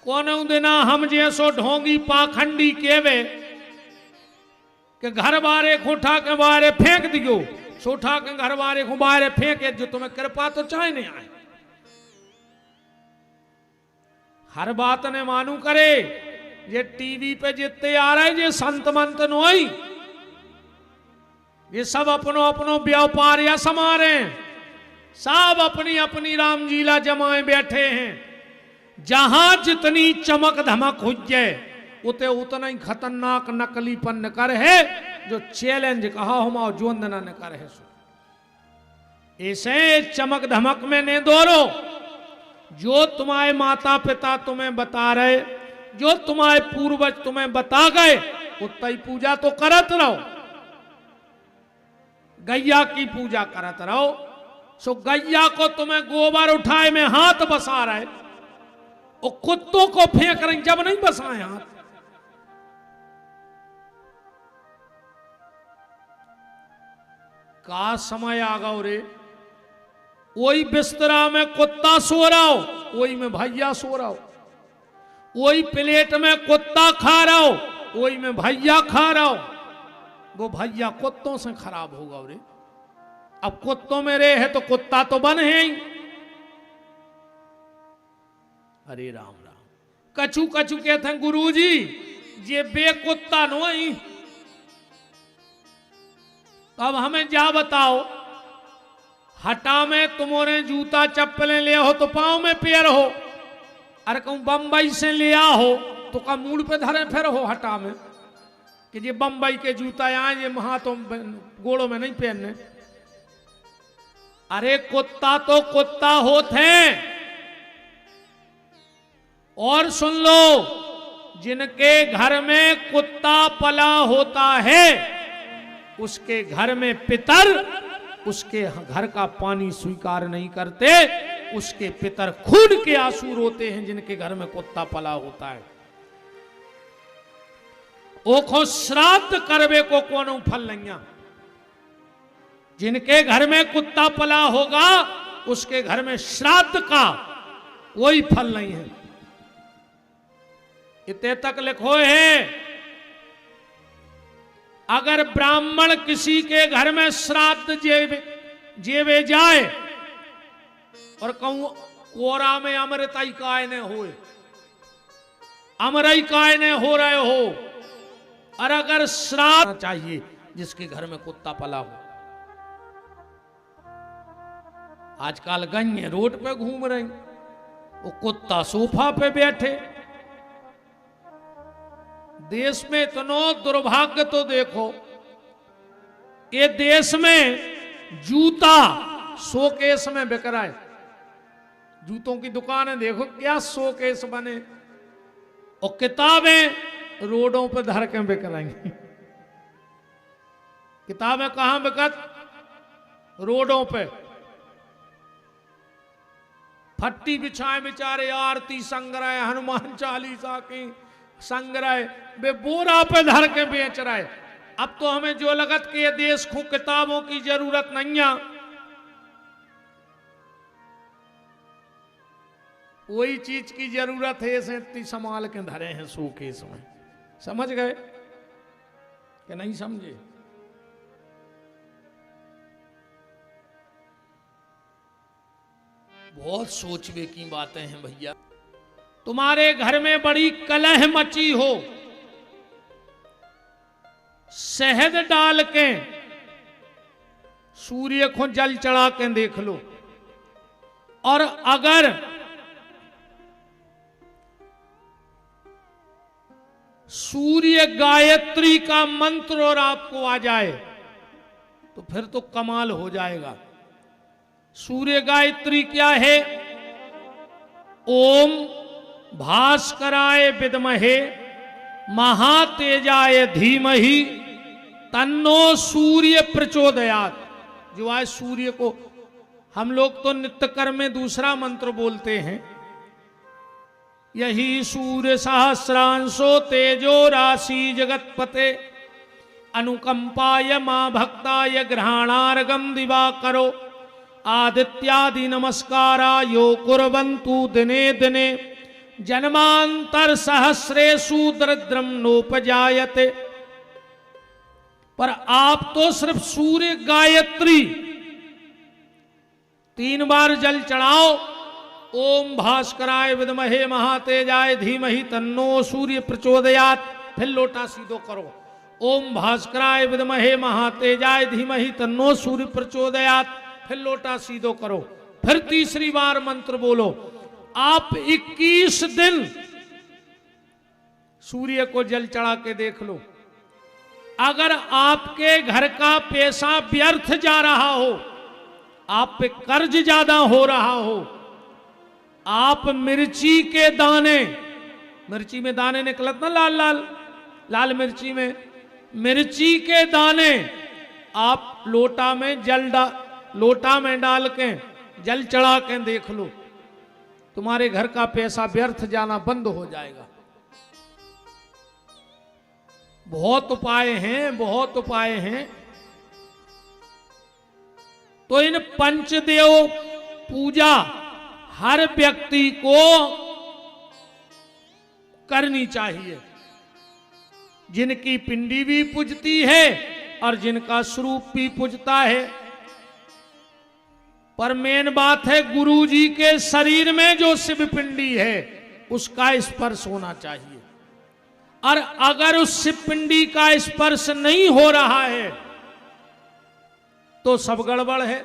कोनों दिना हम जैसो ढोंगी पाखंडी केवे कि घर बारे को उठा के बारे फेंक दियो, उठा के घर बारे को बारे फेंके जो तुम्हें कृपा तो चाहे नहीं आए। हर बात ने मानू करे ये टीवी पे जितने आ रहे ये संत मंत नोई, ये सब अपनो अपनो व्यापार या समा रहे हैं, सब अपनी अपनी रामलीला जमाए बैठे हैं। जहां जितनी चमक धमक हो जाए उते उतना ही खतरनाक नकलीपन न कर है जो चैलेंज कहा हम जो वंदना न कर है। ऐसे चमक धमक में ने दौड़ो, जो तुम्हारे माता पिता तुम्हें बता रहे, जो तुम्हारे पूर्वज तुम्हें बता गए उतना ही पूजा तो करत रहो। गैया की पूजा करत रहो। सो गैया को तुम्हें गोबर उठाए में हाथ बसा रहे और कुत्तों को फेंक रहे जब नहीं बसाए हाथ। का समय आ गया रे, वही बिस्तरा में कुत्ता सो रहा हो, वही में भैया सो रहा हो, वही प्लेट में कुत्ता खा रहा हो, वही में भैया खा रहा हो। वो भैया कुत्तों से खराब होगा रे। अब कुत्तों में रे है तो कुत्ता तो बन है ही। अरे राम राम, कछु कछु कहते हैं गुरुजी ये बेकुत्ता नहीं। अब हमें जा बताओ, हटा में तुम्हारे जूता चप्पलें ले हो तो पांव में पैर हो, अरे कहूं बंबई से लिया हो तो का मूड पे धरे फिर हो हटा में कि ये बंबई के जूता आए ये हाथों गोड़ों में नहीं पहनने। अरे कुत्ता तो कुत्ता होते हैं। और सुन लो, जिनके घर में कुत्ता पला होता है उसके घर में पितर उसके घर का पानी स्वीकार नहीं करते, उसके पितर खून के आंसू रोते हैं जिनके घर में कुत्ता पला होता है। ओखो श्राद्ध करवे को कोनो फल नहीं। जिनके घर में कुत्ता पला होगा उसके घर में श्राद्ध का कोई फल नहीं है। इतने तक लिखो है, अगर ब्राह्मण किसी के घर में श्राद्ध जेवे जाए और कहूं कोरा में अमृतई काय ने होए, अमरई काय ने हो रहे हो, और अगर श्राद्ध चाहिए जिसके घर में कुत्ता पला हो। आजकल गई रोड पे घूम रही, वो कुत्ता सोफा पे बैठे। देश में इतना दुर्भाग्य तो देखो, ये देश में जूता शोकेस में बिक रहा है। जूतों की दुकानें देखो क्या शोकेस बने, और किताबें रोडों पे धर के बिक रही। किताबें कहां बिकत? रोडों पे। फट्टी बिछाए बेचारे, आरती संग्रह, हनुमान चालीसा की संग्रह बे बोरा पे धर के बेच रहा है। अब तो हमें जो लगत कि ये देश को किताबों की जरूरत नहीं है, वही चीज की जरूरत है ऐसे इतनी संभाल के धरे हैं शोकेस में। समझ गए कि नहीं समझे? बहुत सोचने की बातें हैं भैया। तुम्हारे घर में बड़ी कलह मची हो, शहद डाल के सूर्य को जल चढ़ा के देख लो, और अगर सूर्य गायत्री का मंत्र और आपको आ जाए तो फिर तो कमाल हो जाएगा। सूर्य गायत्री क्या है? ओम भास्कराय विद्महे महातेजाय धीमहि तन्नो सूर्य प्रचोदयात्। जो आज सूर्य को हम लोग तो नित्य कर्म में दूसरा मंत्र बोलते हैं, यही सूर्य सहस्रांशो तेजो राशि जगतपते अनुकंपाय मां भक्ताय ग्रहणार्गम दिवाकरो आदित्यादि नमस्कारा यो कुर्वन्तु दिने दिने जन्मांतर सहस्रेषु दरिद्रम नोपजायते। पर आप तो सिर्फ सूर्य गायत्री 3 बार जल चढ़ाओ। ओम भास्कराय विद्महे महातेजाय धीमहि तन्नो सूर्य प्रचोदयात। फिर लोटा सीधो करो। ओम भास्कराय विद्महे महातेजाय धीमहि तन्नो सूर्य प्रचोदयात। फिर लोटा सीधो करो। फिर तीसरी बार मंत्र बोलो। आप 21 दिन सूर्य को जल चढ़ा के देख लो। अगर आपके घर का पैसा व्यर्थ जा रहा हो, आप पे कर्ज ज्यादा हो रहा हो, आप मिर्ची के दाने, मिर्ची में दाने निकलत ना लाल लाल लाल मिर्ची में, मिर्ची के दाने आप लोटा में डाल के जल चढ़ा के देख लो, तुम्हारे घर का पैसा व्यर्थ जाना बंद हो जाएगा। बहुत उपाय हैं, बहुत उपाय हैं। तो इन पंचदेव पूजा हर व्यक्ति को करनी चाहिए, जिनकी पिंडी भी पूजती है और जिनका स्वरूप भी पूजता है। पर मेन बात है, गुरु जी के शरीर में जो शिव पिंडी है उसका स्पर्श होना चाहिए। और अगर उस शिव पिंडी का स्पर्श नहीं हो रहा है तो सब गड़बड़ है।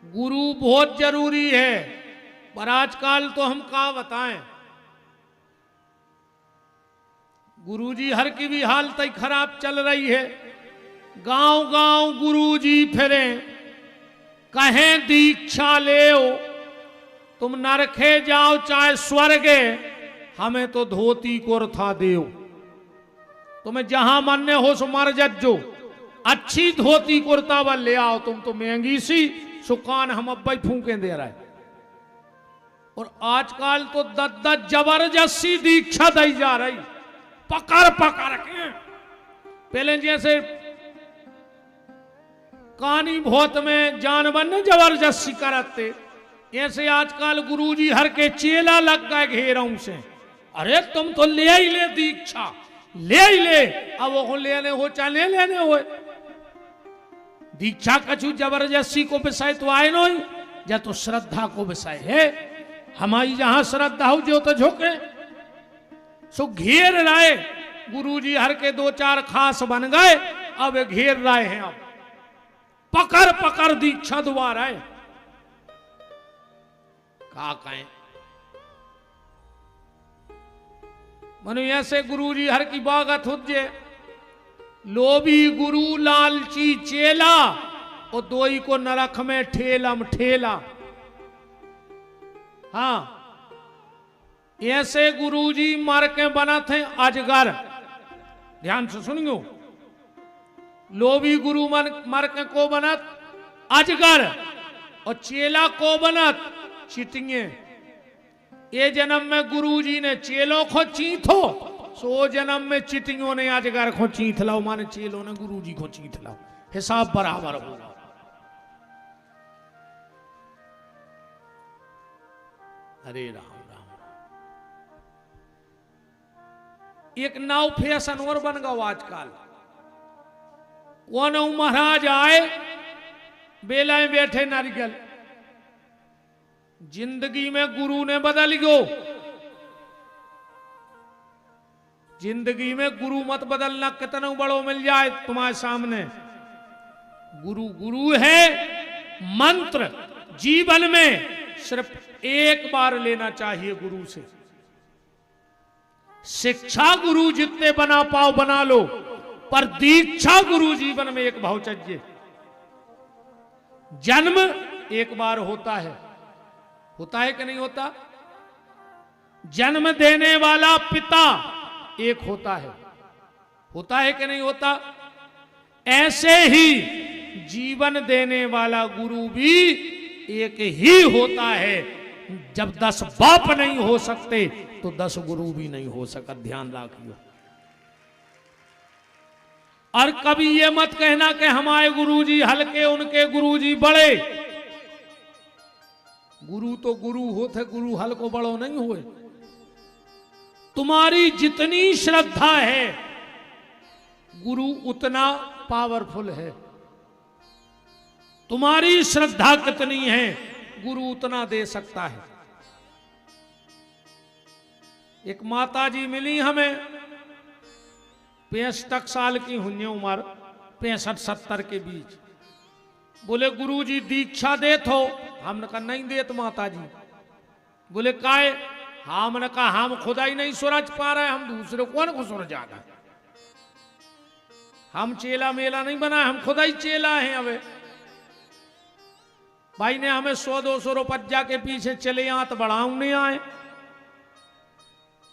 गुरु बहुत जरूरी है, पर आजकल तो हम क्या बताएं, गुरुजी हर की भी हालत ही खराब चल रही है। गांव गांव गुरुजी फिरे, कहें दीक्षा ले, तुम नरखे जाओ चाहे स्वर्गे, हमें तो धोती कुर्ता देओ। तुम्हें जहां मान्य हो सो मर जज्जो, अच्छी धोती कुर्ता वाल ले आओ, तुम तो महंगी सी सुकान हम अब फूके दे रहा है। और आजकल तो 10 जबरदस्ती दीक्षा दी जा रही, पकड़ पकड़ के। पहले जैसे कानी भोत में जानवर ने जबरदस्ती करते, ऐसे आजकल गुरुजी हर के चेला लग गए घेरों से। अरे तुम तो ले ही ले दीक्षा, ले ही ले। अब वो लेने हो चाहे लेने हो, दीक्षा कछु जबरदस्ती को विषय तो आए नहीं, या तो श्रद्धा को विषय है। हमारी जहां श्रद्धा हो जो तो झोंके सो घेर रहे। गुरुजी हर के 2-4 खास बन गए, अब घेर रहे हैं। अब पकड़ पकड़ दीक्षा दोबारा है। का कहें मनु ऐसे गुरुजी हर की बागत हो जे, लोभी गुरु लालची चेला, और दोई को नरक में ठेलम ठेला। हाँ, ऐसे गुरुजी मर के बना थे अजगर। ध्यान से सुनियो, लोभी गुरु मर के को बनत अजगर, और चेला को बनत चिटिंगे। ये जन्म में गुरुजी ने चेलों को चीथो, सो जन्म में चिटिंगों ने अजगर को चीथ लाओ, माने चेलों ने गुरुजी को चीथ लाओ, हिसाब बराबर होगा। हरे राम राम। एक नाव फैशन और बन गया आजकल। वो नौ महाराज आए, बेलाए बैठे नारियल। जिंदगी में गुरु ने बदल गो। जिंदगी में गुरु मत बदलना, कितना बड़ो मिल जाए तुम्हारे सामने। गुरु गुरु है। मंत्र जीवन में सिर्फ एक बार लेना चाहिए गुरु से। शिक्षा गुरु जितने बना पाओ बना लो, पर दीक्षा गुरु जीवन में एक भाव चाहिए। जन्म एक बार होता है कि नहीं होता? जन्म देने वाला पिता एक होता है कि नहीं होता? ऐसे ही जीवन देने वाला गुरु भी एक ही होता है। जब 10 बाप नहीं हो सकते तो 10 गुरु भी नहीं हो सकता। ध्यान रखिए। और कभी ये मत कहना कि हमारे गुरुजी हल्के, उनके गुरुजी बड़े। गुरु तो गुरु होते, गुरु हल्को बड़ो नहीं हुए। तुम्हारी जितनी श्रद्धा है गुरु उतना पावरफुल है, तुम्हारी श्रद्धा कितनी है गुरु उतना दे सकता है। एक माता जी मिली हमें, 65 साल की हुई उम्र, 65-70 के बीच। बोले गुरु जी दीक्षा दे थो। हमने कहा नहीं देत माता जी। बोले काहे? हमने कहा हम खुदा ही नहीं सूरज पा रहे, हम दूसरे कौन को सूरज आ गए। हम चेला मेला नहीं बना, हम खुदा ही चेला हैं। अब भाई ने हमें 100-200 रुपया के पीछे चले यहाँ तो बढ़ाऊ नहीं आए,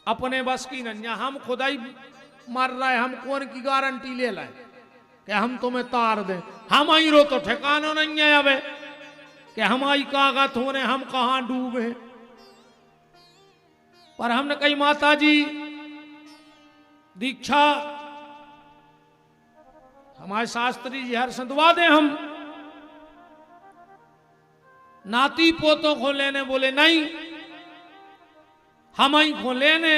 अपने बस की नन्या। हम खुदा ही मर रहा है, हम कौन की गारंटी ले लाए कि हम तुम्हें तार दें। हम आई रो तो ठिकाना नहीं है अब कि हम आई कागत होने, हम कहां डूबे। पर हमने कही माता जी दीक्षा हमारे शास्त्री जी हर संतवा दे, हम नाती पोतों को लेने। बोले नहीं हम ही को लेने।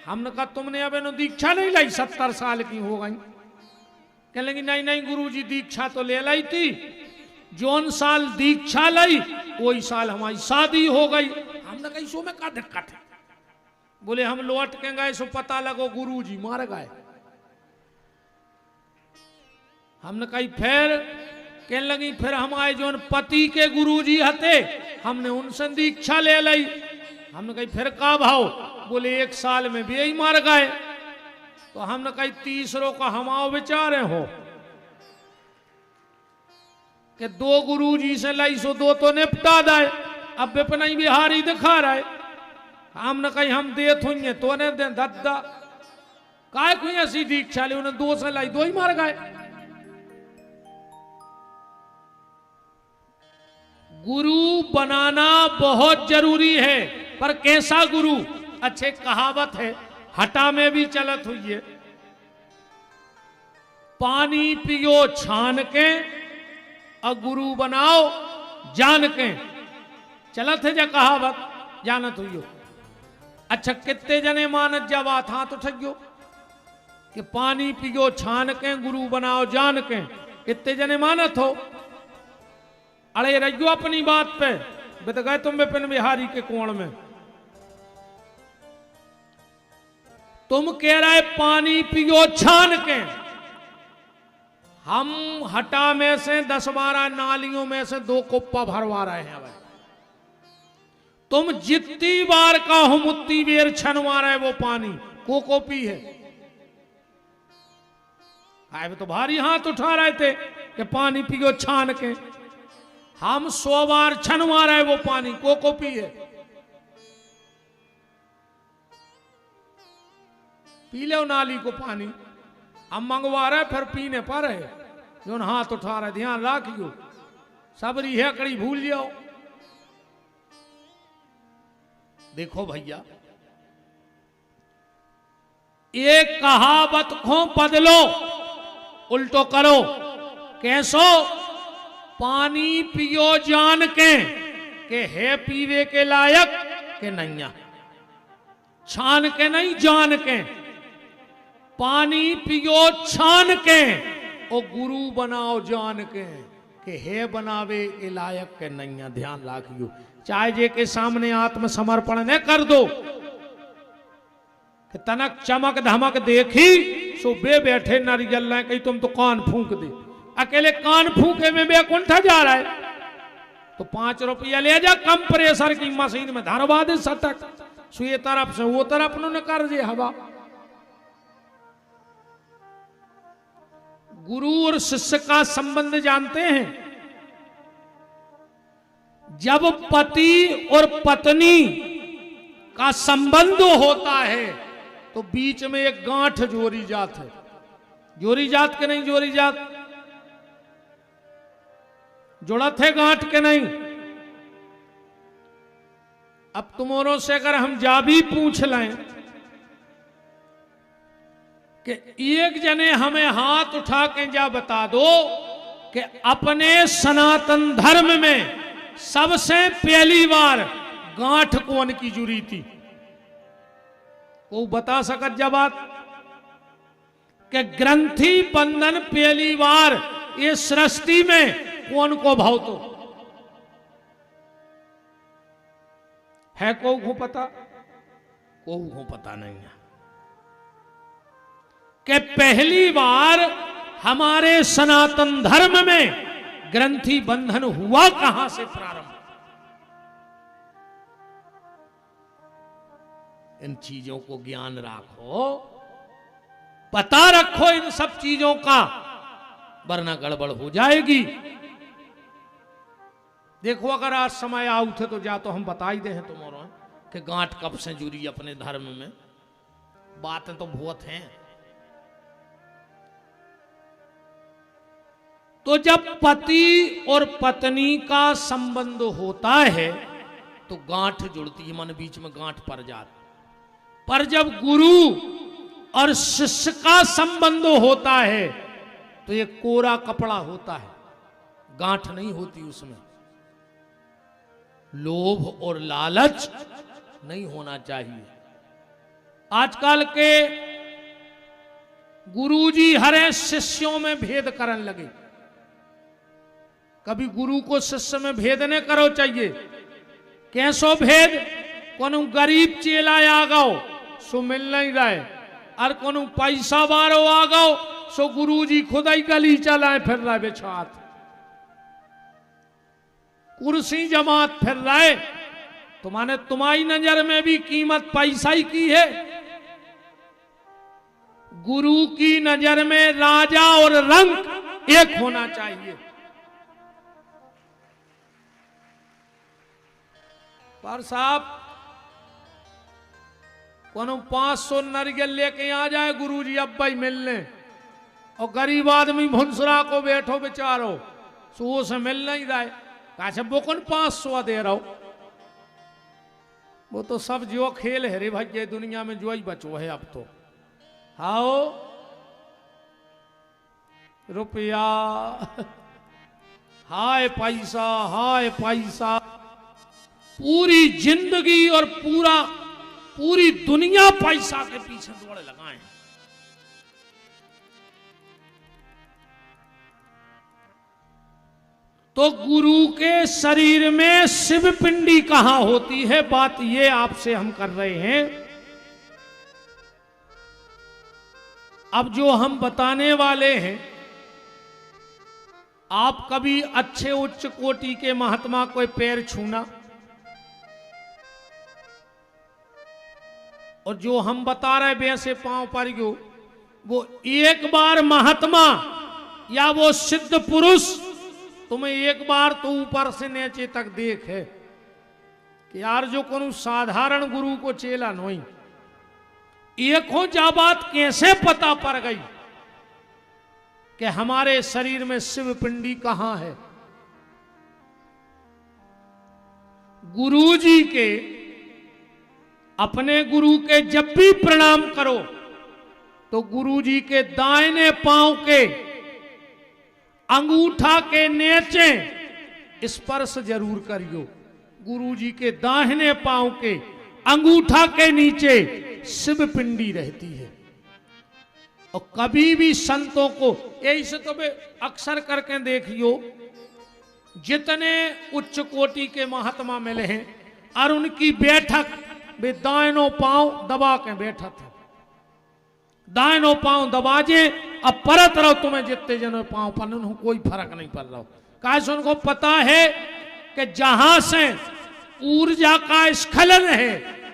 हमने कहा तुमने अब नो दीक्षा नहीं लाई, 70 साल की हो गई। कह लेंगे नहीं नहीं गुरु जी दीक्षा तो ले लाई थी, जौन साल दीक्षा लाई वही साल हमारी शादी हो गई। हमने कही सो में का दिक्कत है। बोले हम लौट के गए सो पता लगो गुरु जी मार गए। हमने कही फिर कहने लगी फिर हमारे जो पति के गुरु जी हते हमने उनसे दीक्षा ले ली। हमने कही फिर का भाव? बोले 1 साल में भी यही मार गए। तो हमने कही तीसरों का हमाओ विचारे हो कि 2 गुरु जी से लाई सो 2 तो निपटा दाए। अब विपना ही बिहारी दिखा रहा है। हमने कही हम दे थुए तो ने दे दद्दा काय कोई ऐसी दीक्षा ली, उन्हें 2 से लाई 2 ही मार गए। गुरु बनाना बहुत जरूरी है, पर कैसा गुरु? अच्छे कहावत है, हटा में भी चलत हुई है, पानी पियो छान के और गुरु बनाओ जान के। चलत है जा कहावत, जानत हुई हो। अच्छा कितने जने मानत जा बात? हाथ उठियो कि पानी पियो छान के गुरु बनाओ जान के। कितने जने मानत हो? अरे रहियो अपनी बात पे, बत गए तुम विपिन बिहारी के कोण में। तुम कह रहे पानी पियो छान के, हम हटा में से 10-12 नालियों में से 2 कुप्पा भरवा रहे हैं। तुम जितनी बार का हो मुत्ती बेर छनवा रहे वो पानी को कोपी है। आए तो भारी हाथ उठा रहे थे कि पानी पियो छान के। हम 100 बार छनवा रहे वो पानी को कोपी है। पी लो नाली को पानी, हम मंगवा रहे फिर पीने पर है। जो हाथ उठा रहे ध्यान रखियो, सबरी है कड़ी भूल जाओ। देखो भैया एक कहावत को बदलो, उल्टो करो। कैसो? पानी पियो जान के है पीवे के लायक के नहीं, छान के नहीं जान के। पानी पियो छान के और गुरु बनाओ जान के है बनावे के लायक के नहीं। ध्यान रखियो, चाहे जे के सामने आत्मसमर्पण न कर दो कि तनक चमक धमक देखी सो बे बैठे नारियल न कही तुम तो कान फूंक दे। अकेले कान फूके में बैकुंठ जा रहा है तो 5 रुपया ले जा कंप्रेसर की मशीन में धरवा दे सटक, सो ये तरफ से वो तरफ न कर दे हवा। गुरु और शिष्य का संबंध जानते हैं? जब पति और पत्नी का संबंध होता है तो बीच में एक गांठ जोड़ी जात है। जोड़ी जात के नहीं? जोड़ी जात जुड़त है गांठ के नहीं। अब तुमोरों से अगर हम जा भी पूछ लें कि एक जने हमें हाथ उठा के जा बता दो कि अपने सनातन धर्म में सबसे पहली बार गांठ कौन की जुड़ी थी? वो बता सकत जब बात कि ग्रंथि बंधन पहली बार ये सृष्टि में कौन को भाव तो है? को पता? को पता नहीं है कि पहली बार हमारे सनातन धर्म में ग्रंथि बंधन हुआ कहां से प्रारंभ? इन चीजों को ज्ञान रखो, पता रखो इन सब चीजों का, वरना गड़बड़ हो जाएगी। देखो अगर आज समय आओ थे तो जा तो हम बता ही दे तुम्हारा कि गांठ कब से जुड़ी अपने धर्म में। बातें तो बहुत हैं। तो जब पति और पत्नी का संबंध होता है तो गांठ जुड़ती है, मन बीच में गांठ पड़ जाती। पर जब गुरु और शिष्य का संबंध होता है तो ये कोरा कपड़ा होता है, गांठ नहीं होती उसमें। लोभ और लालच नहीं होना चाहिए। आजकल के गुरुजी हरे शिष्यों में भेद करने लगे। कभी गुरु को शिष्य में भेद नहीं करो चाहिए। कैसो भेद? कोनो गरीब चेला आ गओ सो मिल नहीं रहे, और कोनो पैसा बारो आ गओ सो गुरुजी खुद ही गली चलाए फिर रहे बेचात, कुर्सी जमात फिर रहे। तो माने तुम्हारी नजर में भी कीमत पैसा ही की है। गुरु की नजर में राजा और रंग एक होना चाहिए। पर साहब कोनो 500 नरियल लेके आ जाए गुरुजी अब भाई मिलने, और गरीब आदमी भुंसरा को बैठो बेचारो सो से मिल नहीं रहा है, कहा वो कौन 500 दे रहा हो? वो तो सब जो खेल है रे भाई, ये दुनिया में जो ही बचो है अब तो। हाओ रुपया, हाय पैसा, हाय पैसा। पूरी जिंदगी और पूरी दुनिया पैसा के पीछे दौड़ लगाए। तो गुरु के शरीर में शिव पिंडी कहां होती है, बात ये आपसे हम कर रहे हैं। अब जो हम बताने वाले हैं, आप कभी अच्छे उच्च कोटि के महात्मा कोई पैर छूना, और जो हम बता रहे वैसे पांव पर गयो, वो एक बार महात्मा या वो सिद्ध पुरुष तुम्हें एक बार तो ऊपर से नीचे तक देख है कि यार जो कोनो साधारण गुरु को चेला नहीं। एक हो जा बात कैसे पता पड़ गई कि हमारे शरीर में शिव पिंडी कहां है? गुरु जी के, अपने गुरु के जब भी प्रणाम करो तो गुरु जी के दाहिने पांव के अंगूठा के नीचे स्पर्श जरूर करियो। गुरु जी के दाहिने पांव के अंगूठा के नीचे शिव पिंडी रहती है। और कभी भी संतों को ऐसे तो अक्सर करके देखियो, जितने उच्च कोटि के महात्मा मिले हैं और उनकी बैठक वे दाहिनों पांव दबा के बैठा था। दाहिनों पांव दबाजे, अब परत रहो तुम्हें जितने जनों पांव पर उनको कोई फर्क नहीं पड़ रहा। काश उनको पता है कि जहां से ऊर्जा का स्खलन है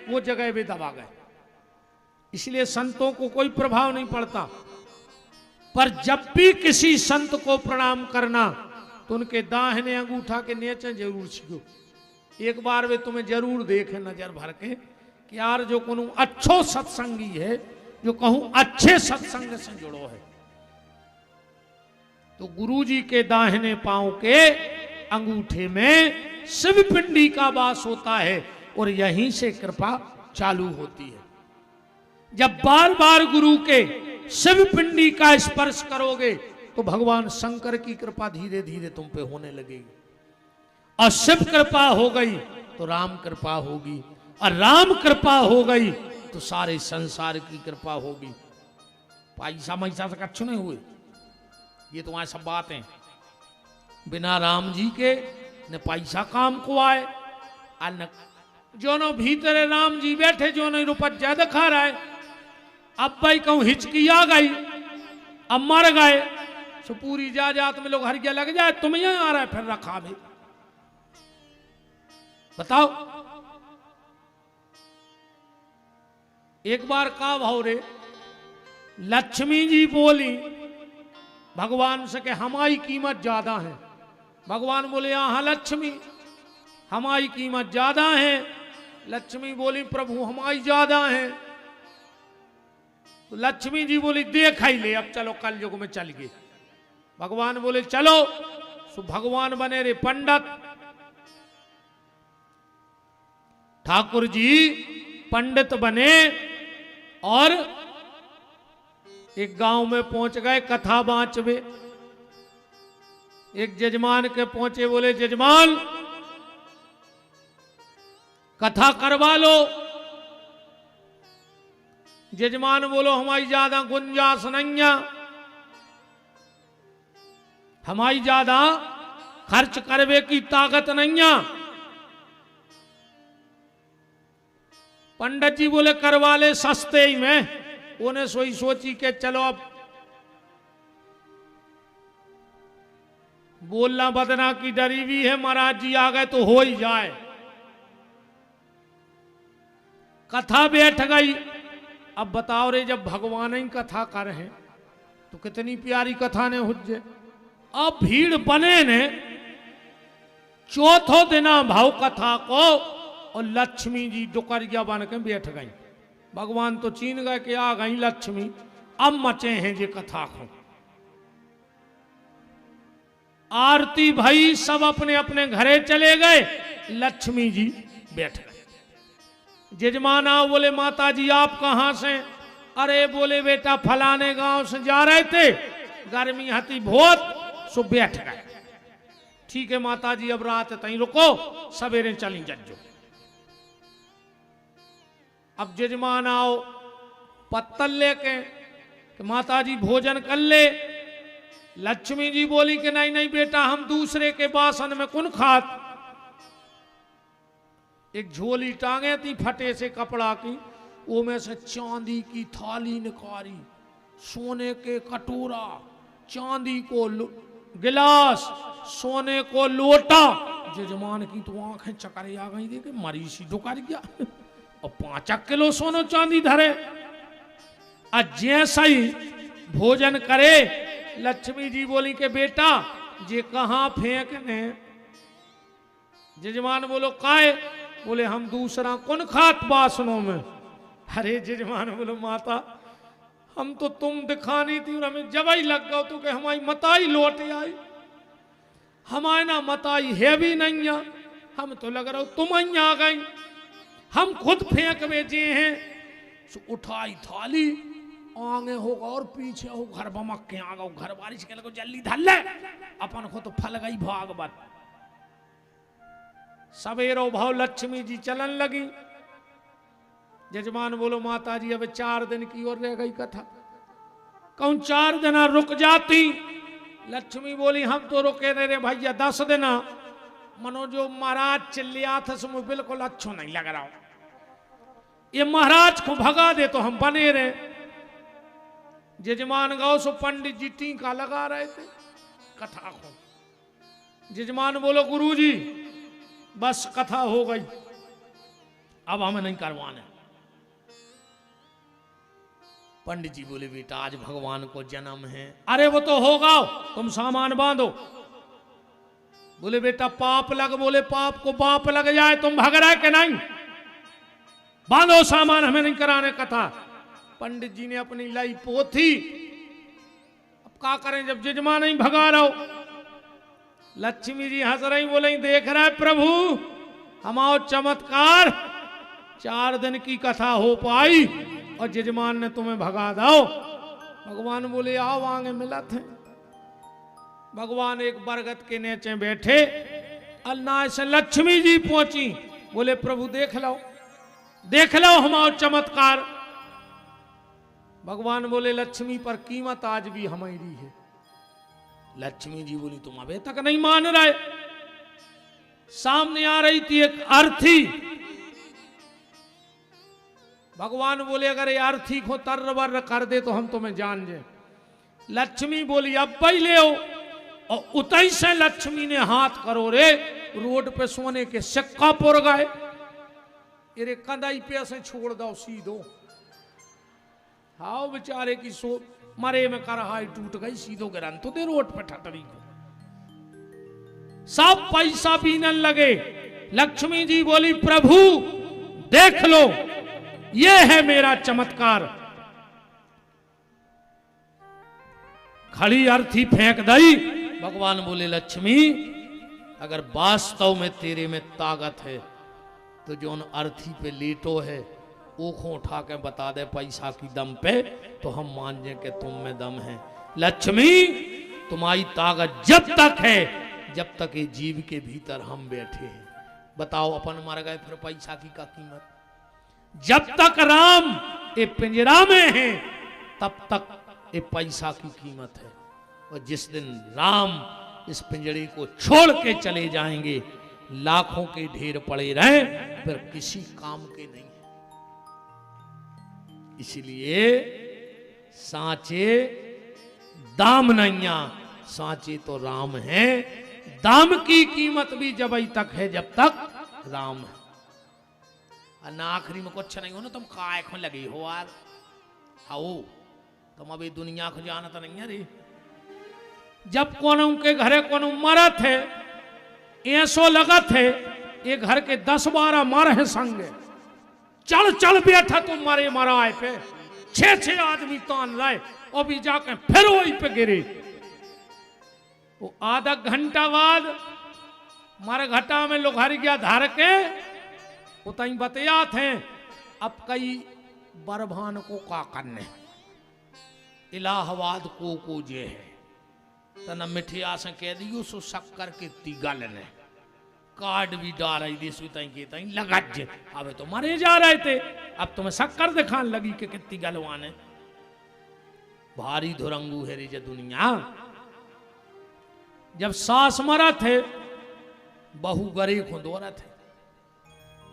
वो जगह भी दबा गए, इसलिए संतों को कोई प्रभाव नहीं पड़ता। पर जब भी किसी संत को प्रणाम करना तो उनके दाहिने अंगूठा के नीचे जरूर छिको। एक बार वे तुम्हें जरूर देखे नजर भर के कि यार जो कोनो अच्छो सत्संगी है, जो कहूं अच्छे सत्संग से जुड़ो है। तो गुरु जी के दाहिने पांव के अंगूठे में शिव पिंडी का वास होता है और यहीं से कृपा चालू होती है। जब बार बार गुरु के शिव पिंडी का स्पर्श करोगे तो भगवान शंकर की कृपा धीरे धीरे तुम पे होने लगेगी। और शिव कृपा हो गई तो राम कृपा होगी, और राम कृपा हो गई तो सारे संसार की कृपा होगी। पैसा मैसा से कच्छु नहीं हुए, ये तुम्हारी सब बातें। बिना राम जी के न पैसा काम को आए, और न जो नो भीतरे राम जी बैठे, जो नहीं रुपया दिखा रहा है। अब भाई कहूं हिचकी आ गई, अब मर गए, तो पूरी जायदाद में लोग हरिया लग जाए, तुम यहां आ रहा है फिर रखा भी। बताओ, एक बार का भाव रे, लक्ष्मी जी बोली भगवान से कि हमारी कीमत ज्यादा है। भगवान बोले हाँ लक्ष्मी हमारी कीमत ज्यादा है। लक्ष्मी बोली प्रभु हमारी ज्यादा है। तो लक्ष्मी जी बोली देख ही ले, अब चलो कल युग में चल गए। भगवान बोले चलो, सो भगवान बने रे पंडित। ठाकुर जी पंडित बने और एक गांव में पहुंच गए कथा बांचवे। एक जजमान के पहुंचे, बोले जजमान कथा करवा लो। जजमान बोलो हमारी ज्यादा गुंजाइश नहीं है, हमारी ज्यादा खर्च करवे की ताकत नहीं है। पंडित जी बोले करवा ले सस्ते ही में। उन्हें सोई सोची के चलो अब बोलना बदना की डरी भी है, महाराज जी आ गए तो हो ही जाए। कथा बैठ गई। अब बताओ रे, जब भगवान ही कथा कर रहे हैं तो कितनी प्यारी कथा ने हुज्जे। अब भीड़ बने ने चौथो दिना भाव कथा को, और लक्ष्मी जी डुकरिया बन के बैठ गई। भगवान तो चीन गए कि आ गई लक्ष्मी, अब मचे हैं ये कथा को। आरती भाई सब अपने अपने घरे चले गए, लक्ष्मी जी बैठ गए। जजमान आओ, बोले माता जी आप कहां से? अरे बोले बेटा फलाने गांव से जा रहे थे, गर्मी हती बहुत, सो बैठ गए। ठीक है माता जी अब रात तई रुको, सवेरे चली जज्जो। अब जजमान आओ पत्तल लेके कि माता जी भोजन कर ले। लक्ष्मी जी बोली कि नहीं नहीं बेटा हम दूसरे के बासन में कुन खात। एक झोली टांगे थी फटे से कपड़ा की, वो में से चांदी की थाली निकाली, सोने के कटोरा, चांदी को गिलास, सोने को लोटा। जजमान की तो आंखें चकरे आ गई, देखे मरी सी डुकर गया। और 5 किलो सोनो चांदी धरे। आज जैसा ही भोजन करे, लक्ष्मी जी बोली कि बेटा ये कहां फेंकने? जजमान बोलो काहे? बोले हम दूसरा कौन खात बासनों में। अरे जजमान बोलो माता हम तो तुम दिखानी थी और हमें जब ही लग गया तो कि हमारी मताई लौट आई। हमारे ना मताई है भी नहीं है, हम तो लग रहा हो तुम ही आ गई। हम खुद फेंक बेचे हैं। सो उठाई थाली, आगे होगा और पीछे हो, घर बमक के आ गो, घर बारिश के लगो जल्दी धल ले, अपन को तो फल गई भागवत। सवेरो भाव लक्ष्मी जी चलन लगी। जजमान बोलो माता जी अब 4 दिन की ओर रह गई कथा। कहूं 4 दिन रुक जाती। लक्ष्मी बोली हम तो रुके रहे भैया 10 दिन। मनो जो महाराज चिल्लिया था सो बिल्कुल अच्छो नहीं लग रहा। ये महाराज को भगा दे तो हम बने रहे। जजमान गाओ सो पंडित जी टीका लगा रहे थे कथा को। जजमान बोलो गुरुजी बस कथा हो गई, अब हमें नहीं करवाने। पंडित जी बोले बेटा आज भगवान को जन्म है। अरे वो तो होगा, तुम सामान बांधो। बोले बेटा पाप लग, बोले पाप को पाप लग जाए तुम भाग रहे कि नहीं? बांधो सामान, हमें नहीं कराने कथा। पंडित जी ने अपनी लाई पोथी। अब क्या करें जब जजमान नहीं भगा रहा हो। लक्ष्मी जी हंस रही, बोले देख रहा है प्रभु हमारा चमत्कार, 4 दिन की कथा हो पाई और जजमान ने तुम्हें भगा दो। भगवान बोले आओ आगे मिला थे। भगवान एक बरगद के नीचे बैठे अल्लाह से लक्ष्मी जी पहुंची, बोले प्रभु देख लो हमारा चमत्कार। भगवान बोले लक्ष्मी पर कीमत आज भी हमारी है। लक्ष्मी जी बोली तुम अभी तक नहीं मान रहे। सामने आ रही थी एक अर्थी। भगवान बोले अगर ये अर्थी को तरवर कर दे तो हम तुम्हें जान जाए। लक्ष्मी बोली अब भाई ले आओ, और उतई से लक्ष्मी ने हाथ करो रे, रोड पे सोने के सिक्का पुर गए। अरे कंधाई पे से छोड़ दो सीधो। हाओ बेचारे की सो मरे में कर हाई टूट गई, सीधो गिरन तो दे रोड पे ठटरी को। सब पैसा पीने लगे। लक्ष्मी जी बोली प्रभु देख लो ये है मेरा चमत्कार। खड़ी अर्थी फेंक दई। भगवान बोले लक्ष्मी अगर वास्तव में तेरे में ताकत है तो जो उन अर्थी पे लेटो है ओखों उठा के बता दे पैसा की दम पे, तो हम मान जाए कि तुम में दम है। लक्ष्मी तुम्हारी ताकत जब तक है जब तक ये जीव के भीतर हम बैठे हैं। बताओ अपन मर गए फिर पैसा की का कीमत। जब तक राम ये पिंजरा में है तब तक ये पैसा की कीमत है, और जिस दिन राम इस पिंजरे को छोड़ के चले जाएंगे लाखों के ढेर पड़े रहे फिर किसी काम के नहीं। इसलिए सांचे दाम नैया, सांचे तो राम है। दाम की कीमत भी जब तक है जब तक राम है। ना आखिरी में कुछ नहीं हो ना तुम काय खो लगी हो यार। आओ तुम अभी दुनिया को जाना तो नहीं है रे। जब कोनो के घरे कोनो मरत है ऐसो लगत है ये घर के 10-12 मर है संगे। चल बैठा तुम मारे मराए पे 6 आदमी तान रहे और भी जाके फिर वही पे गिरे। वो आधा घंटा बाद मारे घटा में लोहारी गया धार के उतई बतिया थे। अब कई बरभान को का करने इलाहाबाद को जे है तना मिठिया से कह दियो सो शक्कर के तिगल ने कार्ड भी डाल रही दे सुई के तई लगा जे। अबे तो मरे जा रहे थे अब तुम्हें शक्कर दिखाने लगी कि कितनी गलवाने। भारी धुरंगू है रे दुनिया। जब सास मरा थे बहू गरे को दौरा थे,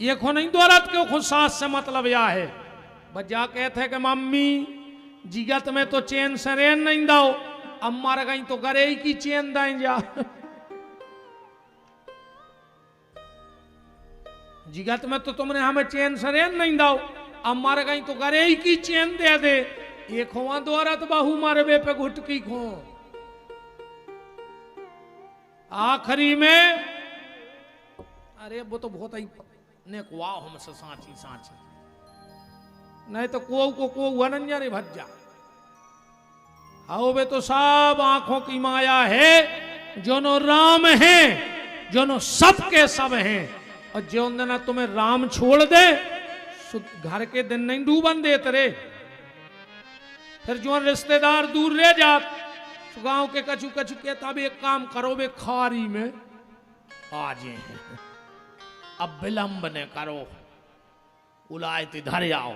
ये को नहीं दौरत के को सास से मतलब या है। बजा कहते कि मम्मी जिगत में तो चैन से रेन नहीं दो, अब मर गई तो गरे की चैन दें जा। जिगत में तो तुमने हमें चैन से रेन नहीं दो, अब मर गई तो गरे की चैन दे दे। एक हुआ दौरत बहू मरबे पे घुटकी खो। आखिरी में अरे वो तो बहुत ही ने कुआ हमसे सांची नहीं तो को वनंजा रे भज्जा। आओ बे तो सब आंखों की माया है। जोनो राम है जोनो सबके सब हैं। और जो दिन तुम्हें राम छोड़ दे घर के दिन नहीं डूबन देते रे। फिर जो रिश्तेदार दूर रह जात गांव के कछु कछु कहता भी एक काम करो बे खारी में आ जाए अब विलंब ने करो उलायते धर आओ।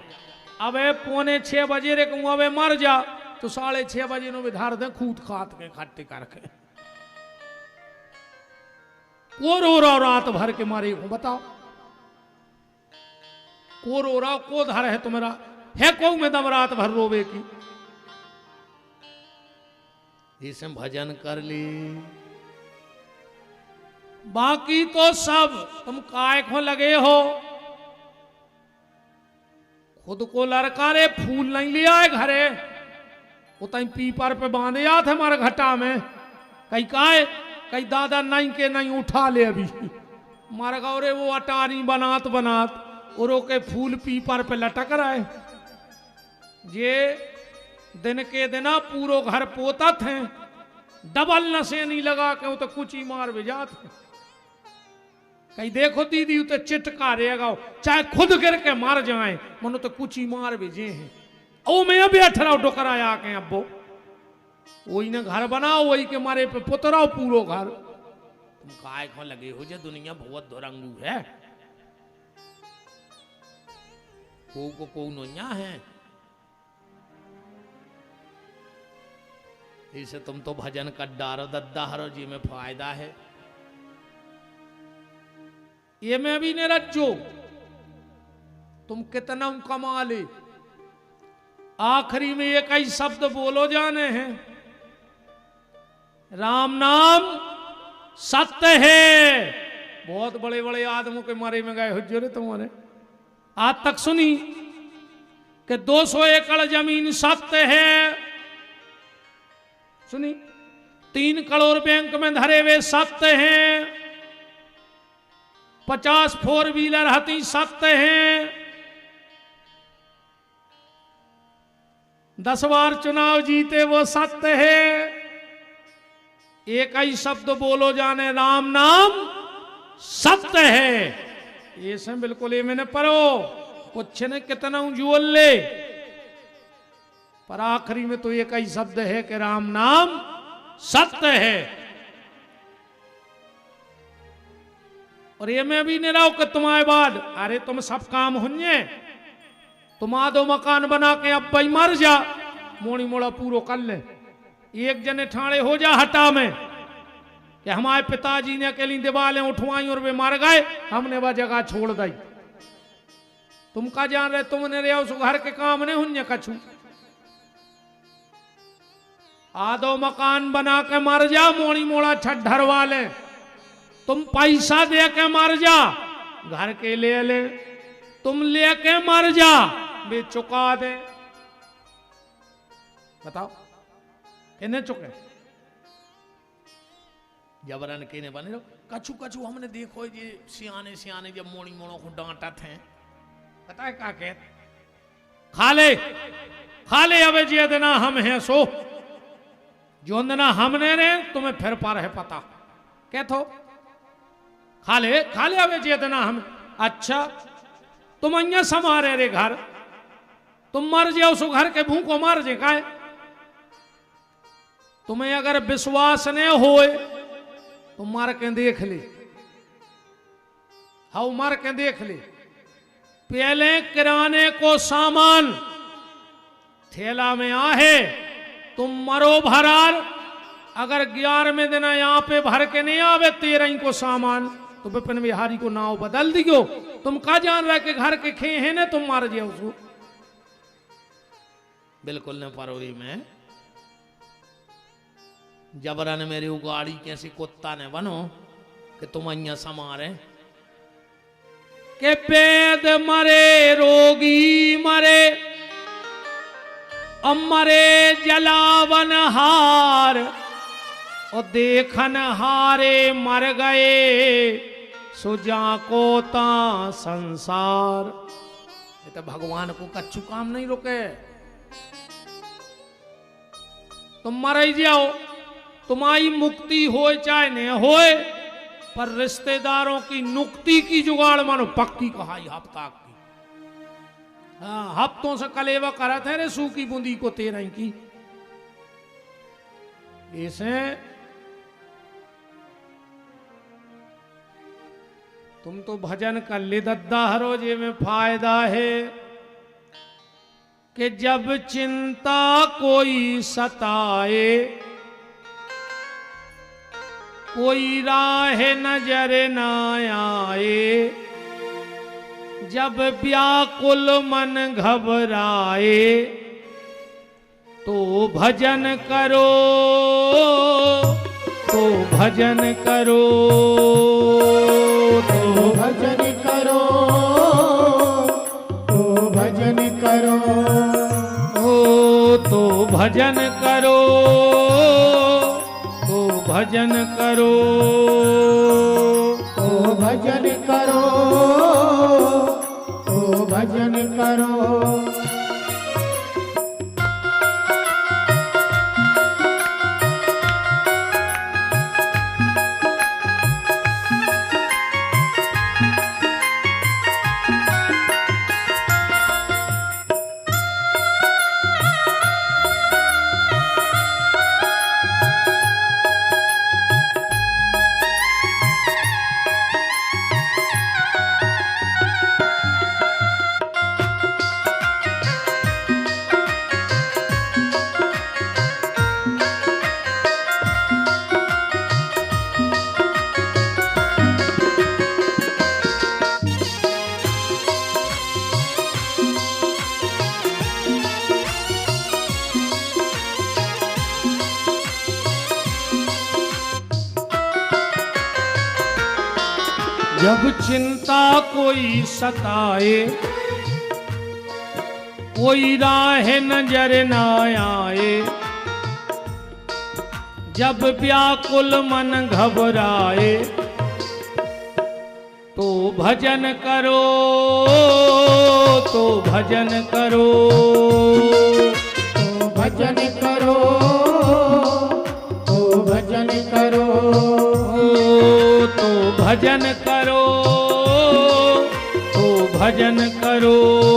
अब 5:45 बजे रे कहूँ अब मर जा तो 6:30 बजे नो धार दे खूद खात के खट्टे करके को रो रहा रात भर के मारे को बताओ। को रो रहा को धर है तुम्हारा है को में दम रात भर रोवे की। इसे भजन कर ली बाकी तो सब तुम काय को लगे हो। खुद को लड़का रे फूल नहीं लिया है घरे उतई पीपर पे बांधे आ थे हमारे घटा में कहीं काय कहीं दादा नहीं के नहीं उठा ले अभी मार गाँव रे वो अटारी बनात और के फूल पीपर पे लटक रहे। ये दिन के दिना पूरो घर पोता थे डबल नशे नहीं लगा के तो कुछ ही मार भेजा थे। कहीं देखो दीदी तो चिटका रहेगा चाहे खुद गिर के मार जाए मनो तो कुछ ही मार भेजे हैं। ओ मैं अभी 18 डोकरा के अब्बो वही ने घर बनाओ वही के मारे पे पुतराओ पूरो घर तुम काय को लगे हो जे दुनिया बहुत दुरंगू है, को नोया है। इसे तुम तो भजन कर डारो दद्दा हरो जी में फायदा है। ये में भी नहीं रज्जो, तुम कितना कमा ले, आखिरी में एक ही शब्द बोलो जाने हैं, राम नाम सत्य है। बहुत बड़े बड़े आदमों के मारे में गए हुज्जो रे तुम्हारे, आज तक सुनी कि 200 एकड़ जमीन सत्य है, सुनी 3 करोड़ बैंक में धरे हुए सत्य हैं, 50 4 व्हीलर हती सत्य हैं, 10 बार चुनाव जीते वो सत्य है। एक ही शब्द बोलो जाने राम नाम सत्य है, ये से बिल्कुल ये मैंने पढ़ो, कुछ ने कितना जुअल ले, पर आखिरी में तो एक ही शब्द है कि राम नाम सत्य है। और ये मैं भी नहीं रहा कि तुम्हारे बाद, अरे तुम सब काम होंगे, तुम आधो मकान बना के अब भाई मर जा, मोड़ी मोड़ा पूरो कर ले, एक जने ठाणे हो जा हटा में कि हमारे पिताजी ने अकेली दीवारें उठवाई और वे मर गए, हमने वह जगह छोड़ दी। तुम का जान रहे, तुमने रहे उस घर के काम नहीं होंगे कछु, आधो मकान बना के मर जा, मोड़ी मोड़ा छत ढरवा ले, तुम पैसा दे के मर जा, घर के ले तुम लेके मर जा, वे चुका दे। बताओ किन्ने चुके, जबरन किने बने रहो। कछु कछु हमने देखो ये सियाने सियाने जब मोड़ी मोड़ों को डांटा थे, पता है क्या कहते, खा ले अबे जे देना हम हैं सो, जो देना हमने रे तुम्हें फिर पर है पता, क्या थो खा ले अबे जे देना हम। अच्छा तुम अन्य समारे रे घर, तुम मर जाओ उस घर के भूखो मर जे का, तुम्हें अगर विश्वास नहीं होए तो मार के देख ले, हाउ मार के देख ले। पहले किराने को सामान ठेला में आहे, तुम मरो भरार, अगर 11वें दिन यहाँ पे भर के नहीं आवे 13 को सामान, तो विपिन बिहारी को नाव बदल दियो। तुम का जान रहे कि घर के खे हैं ना, तुम मार जाओ उसको, बिल्कुल न परोरी में जबरन मेरी उगाड़ी कैसी कुत्ता ने बनो कि तुम अन्य समारे के पेद मरे रोगी मरे, अमरे जलावन हार, और देखन हारे मर गए, सुजा को ता संसार। ये तो भगवान को कच्चू काम नहीं रोके, तुम मर ही जाओ, तुम्हारी मुक्ति होए चाहे नहीं होए, पर रिश्तेदारों की नुक्ति की जुगाड़ मानो पक्की कहाई हफ्ता की। हाँ, हफ्तों से कलेवा करा थे रे सूखी बूंदी को 13 की। ऐसे तुम तो भजन कर ले दद्दा हरो जे में फायदा है, कि जब चिंता कोई सताए, कोई राह नजर न आए, जब व्याकुल मन घबराए, तो भजन करो, तो भजन करो, तो भजन करो, तो भजन करो, तो भजन करो, तो भजन करो, तो भजन करो, तो भजन करो। जब चिंता कोई सताए, कोई राह नजर न आए, जब व्याकुल मन घबराए, तो भजन करो, तो भजन करो, तो भजन करो, तो भजन करो, तो भजन करो, तो भजन करो।